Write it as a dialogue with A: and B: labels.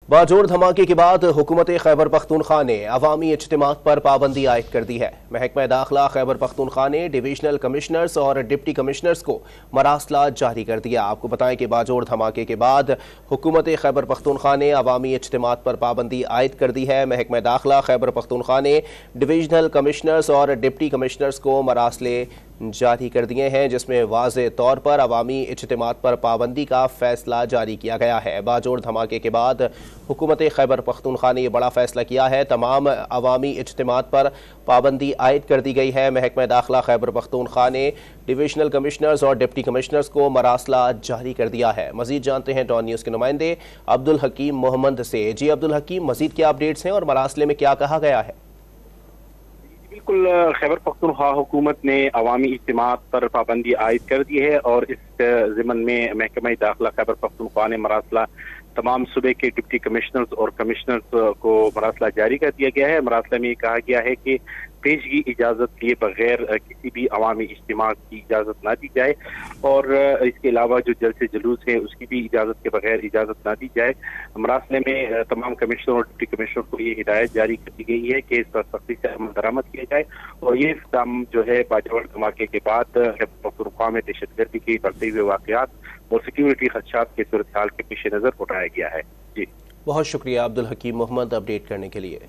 A: बाजोड़ धमाके के बाद हुकूमत खैबर पख्तूनख्वा ने अवामी इज्तिमात पर पाबंदी आयद कर दी है। महकमा दाखिला खैबर पख्तूनख्वा ने डिवीजनल कमिश्नर्स और डिप्टी कमिश्नर्स को मरासला जारी कर दिया। आपको बताएं कि बाजोड़ धमाके के बाद हुकूमत खैबर पख्तूनख्वा ने अवामी इज्तिमात पर पाबंदी आयद कर दी है। महकमा दाखिला खैबर पख्तूनख्वा ने डिवीजनल कमिश्नर्स और डिप्टी कमिश्नर्स को मरासले जारी कर दिए हैं, जिसमें वाज़े तौर पर अवामी इज्तिमात पर पाबंदी का फैसला जारी किया गया है। बाजोड़ धमाके के बाद हुकूमत खैबर पख्तूनख्वा ने यह बड़ा फैसला किया है। तमाम अवामी इज्तिमात पर पाबंदी आयद कर दी गई है। महकमा दाखिला खैबर पख्तूनख्वा ने डिवीजनल कमिश्नर्स और डिप्टी कमिश्नर्स को मरासला जारी कर दिया है। मजीद जानते हैं डॉन न्यूज़ के नुमाइंदे अब्दुल हकीम मोहम्मद से। जी अब्दुल हकीम, मजीद क्या अपडेट्स हैं और मरासले में क्या कहा गया है?
B: बिल्कुल, खैबर पख्तूनख्वा हुकूमत ने अवामी इज्तिमात पर पाबंदी आयद कर दी है और इस ज़िमन में महकमा दाखिला खैबर पख्तूनख्वा ने मरासला तमाम सूबे के डिप्टी कमिश्नर्स और कमिश्नर्स को मरासला जारी कर दिया गया है। मरासला में कहा गया है कि पेशगी इजाज़त लिए बगैर किसी भी अवामी इज्तिमा की इजाज़त ना दी जाए और इसके अलावा जो जलसे जुलूस है उसकी भी इजाज़त के बगैर इजाज़त ना दी जाए। मरासले में तमाम कमिश्नर और डिप्टी कमिश्नर को ये हिदायत जारी कर दी गई है कि इस पर सख्ती से अमल दरामद किया जाए और ये इक़दाम जो है बाजोड़ धमाके के बाद पख्तूनख्वा में दहशतगर्दी के बढ़ते हुए वाक़यात और सिक्योरिटी खदशात के सूरत हाल के पेश नज़र उठाया गया है। जी,
A: बहुत शुक्रिया अब्दुल हकीम मोहम्मद अपडेट करने के लिए।